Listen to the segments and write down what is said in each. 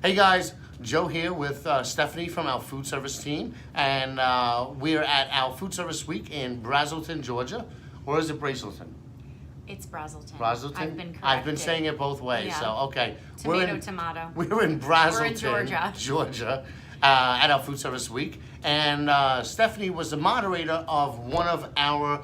Hey guys, Joe here with Stephanie from our food service team, and we're at our food service week in Brazelton, Georgia. Or is it Brazelton? It's Brazelton. Brazelton? I've been corrected. I've been saying it both ways, Yeah. so okay. Tomato. We're in Brazelton, We're in Georgia. Georgia, at our food service week, and Stephanie was the moderator of one of our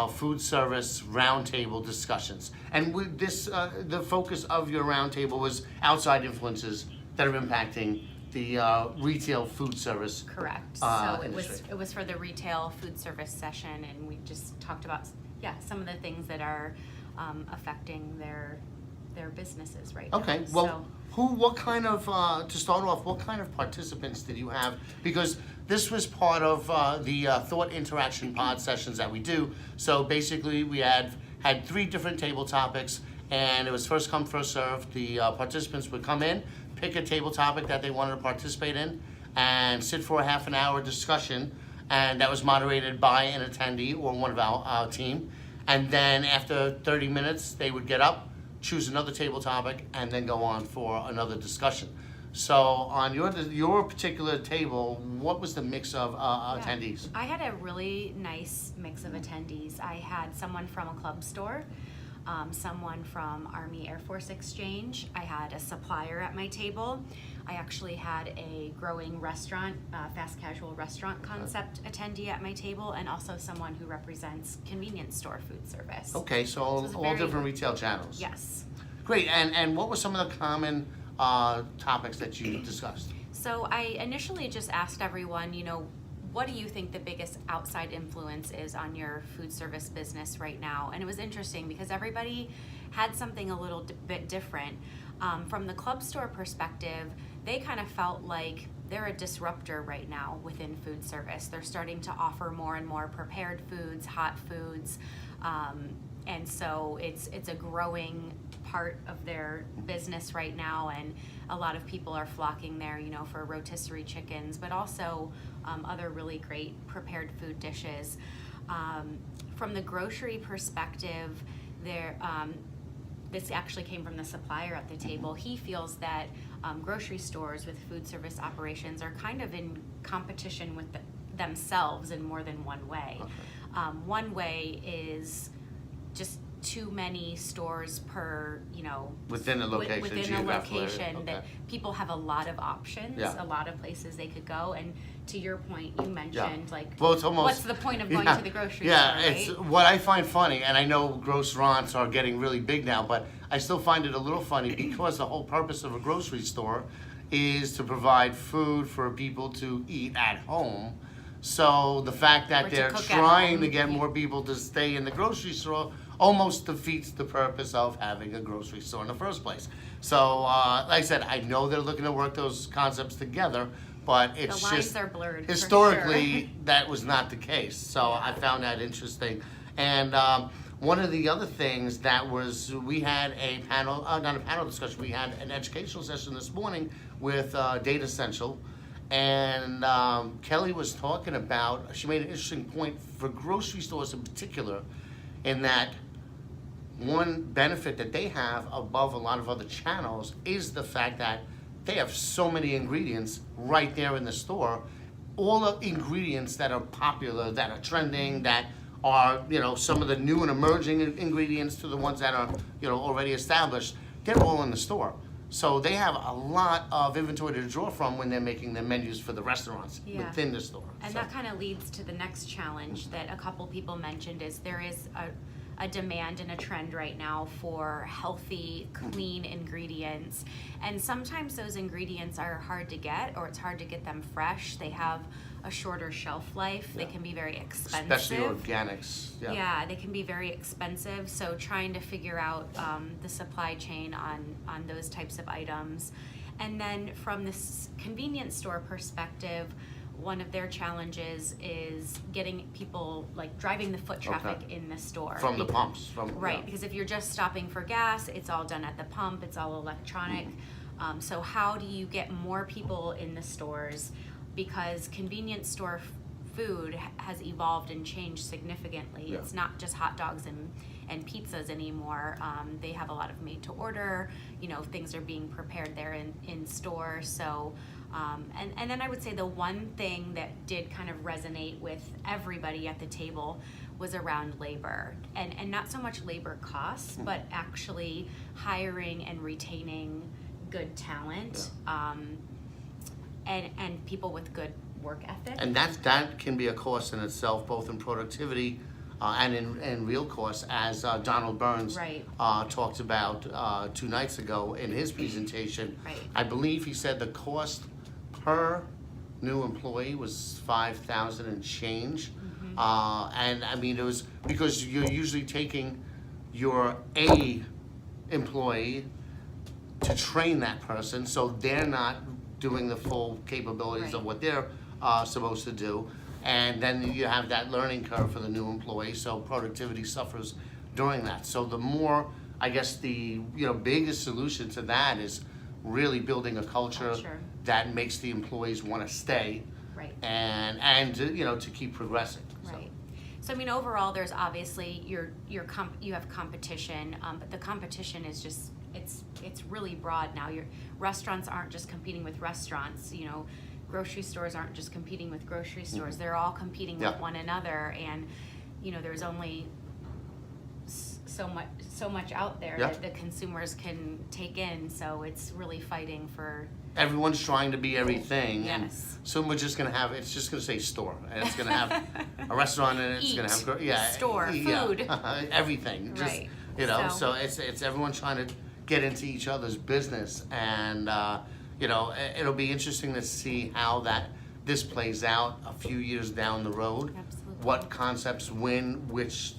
food service roundtable discussions. And with this, the focus of your roundtable was outside influences that are impacting the retail food service. Correct. So industry. it was for the retail food service session, and we just talked about some of the things that are affecting their businesses right now. Okay, well, what kind of, to start off, what kind of participants did you have? Because this was part of the thought interaction pod sessions that we do. So basically, we had 3 different table topics, and it was first come, first served. The participants would come in, pick a table topic that they wanted to participate in, and sit for a half an hour discussion, and that was moderated by an attendee or one of our team. And then after 30 minutes, they would get up, choose another table topic, and then go on for another discussion. So on your particular table, what was the mix of attendees? I had a really nice mix of attendees. I had someone from a club store, someone from Army Air Force Exchange. I had a supplier at my table. I actually had a growing restaurant, fast casual restaurant concept attendee at my table, and also someone who represents convenience store food service. Okay, so all different retail channels. Yes. Great, and what were some of the common topics that you discussed? So I initially just asked everyone, what do you think the biggest outside influence is on your food service business right now? And it was interesting because everybody had something a little bit different. From the club store perspective, they kind of felt like they're a disruptor right now within food service. They're starting to offer more and more prepared foods, hot foods, and so it's a growing part of their business right now, and a lot of people are flocking there, for rotisserie chickens, but also other really great prepared food dishes. From the grocery perspective, this actually came from the supplier at the table. He feels that grocery stores with food service operations are kind of in competition with themselves in more than one way. Okay. One way is just too many stores per, within a location, within a location okay. That people have a lot of options, a lot of places they could go. And to your point, you mentioned well, it's almost, what's the point of going to the grocery store, right? It's what I find funny, and I know Grocerants are getting really big now, but I still find it a little funny because the whole purpose of a grocery store is to provide food for people to eat at home. So the fact that they're trying to get more people to stay in the grocery store almost defeats the purpose of having a grocery store in the first place. So, like I said, I know they're looking to work those concepts together, but it's the lines just are blurred. historically for sure. that was not the case. So I found that interesting. And one of the other things that was, we had a panel, not a panel discussion, we had an educational session this morning with Data Essential. And Kelly was talking about, she made an interesting point for grocery stores in particular, in that one benefit that they have above a lot of other channels is the fact that they have so many ingredients right there in the store. All the ingredients that are popular, that are trending, that are, some of the new and emerging ingredients to the ones that are, already established, they're all in the store. So they have a lot of inventory to draw from when they're making their menus for the restaurants within the store. And that kind of leads to the next challenge that a couple people mentioned is there is a demand and a trend right now for healthy, clean ingredients. And sometimes those ingredients are hard to get, or it's hard to get them fresh. They have a shorter shelf life. They can be very expensive. Especially organics. Yeah, they can be very expensive. So trying to figure out the supply chain on those types of items. And then from this convenience store perspective, one of their challenges is getting people, driving the foot traffic in the store. From the pumps. Because if you're just stopping for gas, it's all done at the pump, it's all electronic. So how do you get more people in the stores? Because convenience store food has evolved and changed significantly. Yeah. It's not just hot dogs and pizzas anymore. They have a lot of made to order, things are being prepared there in store. So, and then I would say the one thing that did kind of resonate with everybody at the table was around labor, and not so much labor costs, but actually hiring and retaining good talent, and people with good work ethic. And that can be a cost in itself, both in productivity and in real costs, as Donald Burns Right. Talked about 2 nights ago in his presentation. Right. I believe he said the cost per new employee was $5,000 and change. And I mean, it was because you're usually taking your A employee to train that person, so they're not doing the full capabilities of Right. what they're supposed to do. And then you have that learning curve for the new employee, so productivity suffers during that. So the more, I guess the biggest solution to that is really building a culture that makes the employees want to stay, Right. and to keep progressing. So. Right. So I mean, overall, there's obviously you have competition, but the competition is just it's really broad now. Your restaurants aren't just competing with restaurants. Grocery stores aren't just competing with grocery stores. They're all competing with one another, and there's only so much out there that the consumers can take in. So it's really fighting for. Everyone's trying to be everything, and Yes. soon we're just gonna have, it's just gonna say store, and it's gonna have a restaurant, and it's gonna have store, food, everything. Just Right. so it's everyone trying to get into each other's business, and it'll be interesting to see how this plays out a few years down the road. Absolutely. What concepts win, which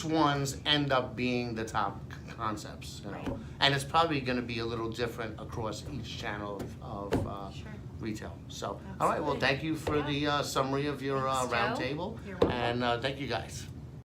ones end up being the top concepts, Right. And it's probably going to be a little different across each channel of Sure. retail. So, all right, well, Absolutely. thank you for the summary of your Thanks, Joe. roundtable, You're welcome. and thank you guys.